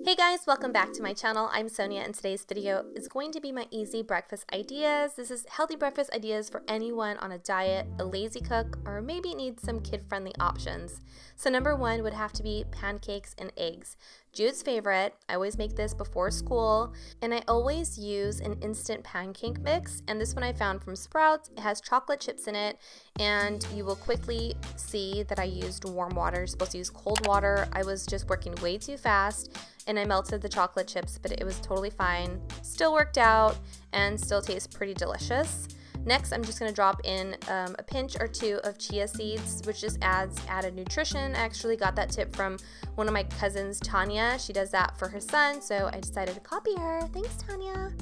Hey guys, welcome back to my channel. I'm Sonia and today's video is going to be my easy breakfast ideas. This is healthy breakfast ideas for anyone on a diet, a lazy cook, or maybe needs some kid-friendly options. So number one would have to be pancakes and eggs. Jude's favorite. I always make this before school, and I always use an instant pancake mix, and this one I found from Sprouts. It has chocolate chips in it, and you will quickly see that I used warm water. You're supposed to use cold water. I was just working way too fast, and I melted the chocolate chips, but it was totally fine. Still worked out, and still tastes pretty delicious. Next, I'm just going to drop in a pinch or two of chia seeds, which just adds added nutrition. I actually got that tip from one of my cousins, Tanya. She does that for her son, so I decided to copy her. Thanks, Tanya.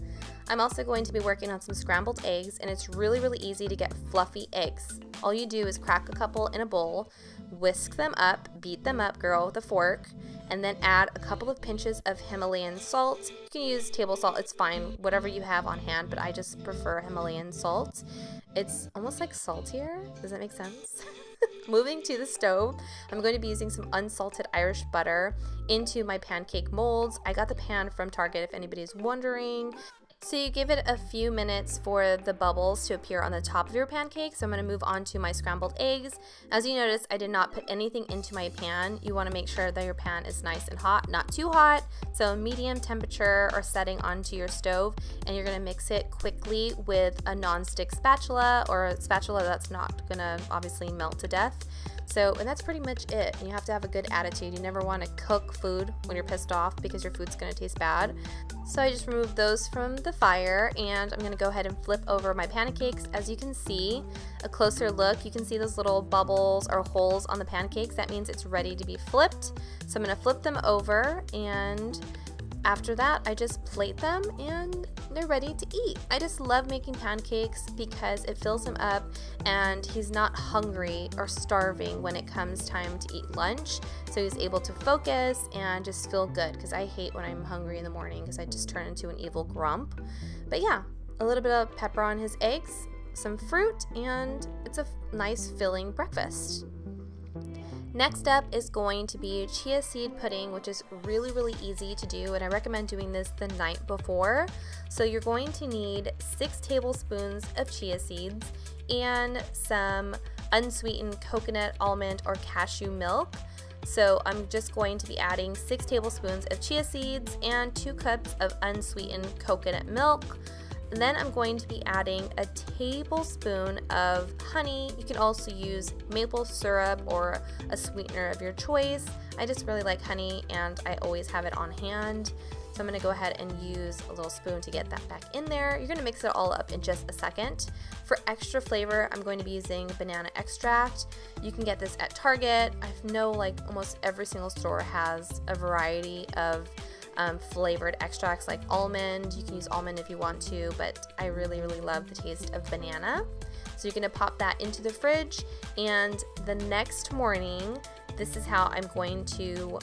I'm also going to be working on some scrambled eggs, and it's really easy to get fluffy eggs. All you do is crack a couple in a bowl, whisk them up, beat them up, girl, with a fork, and then add a couple of pinches of Himalayan salt. You can use table salt, it's fine, whatever you have on hand, but I just prefer Himalayan salt. It's almost like saltier. Does that make sense? Moving to the stove, I'm going to be using some unsalted Irish butter into my pancake molds. I got the pan from Target if anybody's wondering. So you give it a few minutes for the bubbles to appear on the top of your pancakes. So I'm going to move on to my scrambled eggs. As you notice, I did not put anything into my pan. You want to make sure that your pan is nice and hot, not too hot. So medium temperature or setting onto your stove, and you're going to mix it quickly with a non-stick spatula or a spatula that's not going to obviously melt to death. And that's pretty much it. You have to have a good attitude. You never want to cook food when you're pissed off because your food's going to taste bad. So I just removed those from the fire, and I'm going to go ahead and flip over my pancakes. As you can see, a closer look, you can see those little bubbles or holes on the pancakes. That means it's ready to be flipped. So I'm going to flip them over, and after that, I just plate them and they're ready to eat. I just love making pancakes because it fills him up and he's not hungry or starving when it comes time to eat lunch. So he's able to focus and just feel good, because I hate when I'm hungry in the morning because I just turn into an evil grump. But yeah, a little bit of pepper on his eggs, some fruit, and it's a nice filling breakfast. Next up is going to be chia seed pudding, which is really easy to do, and I recommend doing this the night before. So you're going to need 6 tablespoons of chia seeds and some unsweetened coconut, almond, or cashew milk. So I'm just going to be adding 6 tablespoons of chia seeds and 2 cups of unsweetened coconut milk. And then I'm going to be adding a tablespoon of honey. You can also use maple syrup or a sweetener of your choice. I just really like honey, and I always have it on hand. So I'm going to go ahead and use a little spoon to get that back in there. You're going to mix it all up in just a second. For extra flavor, I'm going to be using banana extract. You can get this at Target. I know like almost every single store has a variety of flavored extracts like almond. You can use almond if you want to, but I really love the taste of banana. So you're going to pop that into the fridge, and the next morning, this is how I'm going to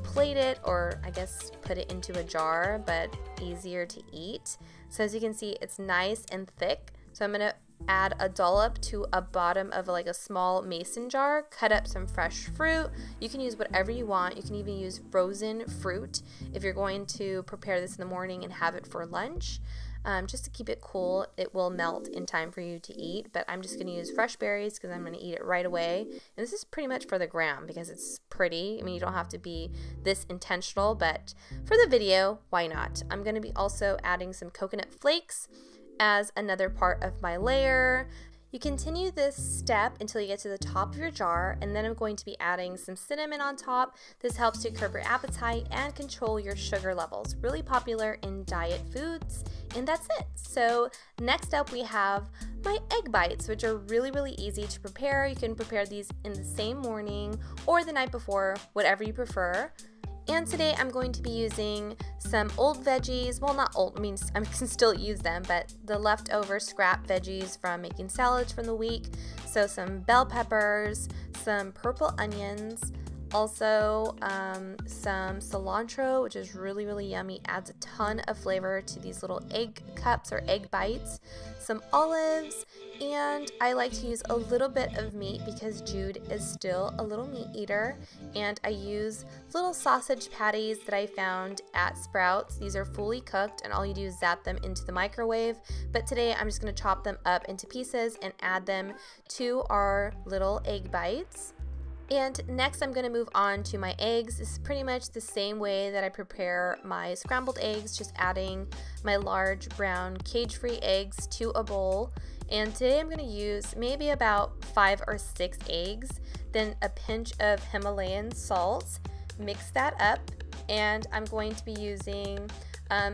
plate it, or I guess put it into a jar, but easier to eat. So as you can see, it's nice and thick. So I'm going to add a dollop to a bottom of like a small mason jar, cut up some fresh fruit. You can use whatever you want. You can even use frozen fruit if you're going to prepare this in the morning and have it for lunch. Just to keep it cool, it will melt in time for you to eat, but I'm just going to use fresh berries because I'm going to eat it right away. And this is pretty much for the gram because it's pretty. I mean, you don't have to be this intentional, but for the video, why not? I'm going to be also adding some coconut flakes as another part of my layer. You continue this step until you get to the top of your jar, and then I'm going to be adding some cinnamon on top. This helps to curb your appetite and control your sugar levels. Really popular in diet foods, and that's it. So next up we have my egg bites, which are really easy to prepare. You can prepare these in the same morning or the night before, whatever you prefer. And today I'm going to be using some old veggies. Well, not old, I mean, I can still use them, but the leftover scrap veggies from making salads from the week. So some bell peppers, some purple onions, Also, some cilantro, which is really, really yummy, adds a ton of flavor to these little egg cups or egg bites. Some olives, and I like to use a little bit of meat because Jude is still a little meat eater. And I use little sausage patties that I found at Sprouts. These are fully cooked, and all you do is zap them into the microwave. But today I'm just going to chop them up into pieces and add them to our little egg bites. And next I'm going to move on to my eggs. This is pretty much the same way that I prepare my scrambled eggs, just adding my large brown cage-free eggs to a bowl. And today I'm going to use maybe about 5 or 6 eggs, then a pinch of Himalayan salt, mix that up, and I'm going to be using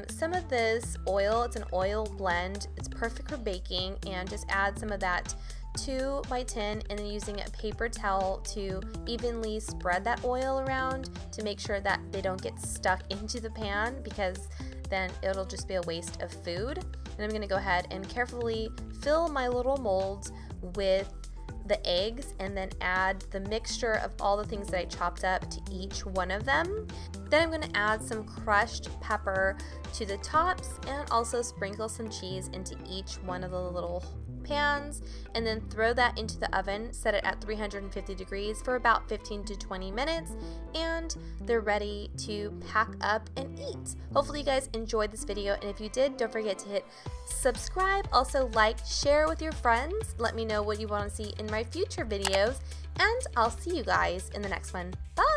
some of this oil. It's an oil blend. It's perfect for baking, and just add some of that to my tin, and then using a paper towel to evenly spread that oil around to make sure that they don't get stuck into the pan, because then it'll just be a waste of food. And I'm going to go ahead and carefully fill my little molds with the eggs, and then add the mixture of all the things that I chopped up to each one of them. Then I'm going to add some crushed pepper to the tops, and also sprinkle some cheese into each one of the little pans, and then throw that into the oven, set it at 350 degrees for about 15 to 20 minutes, and they're ready to pack up and eat. Hopefully you guys enjoyed this video, and if you did, don't forget to hit subscribe, also like, share with your friends, let me know what you want to see in my future videos, and I'll see you guys in the next one. Bye!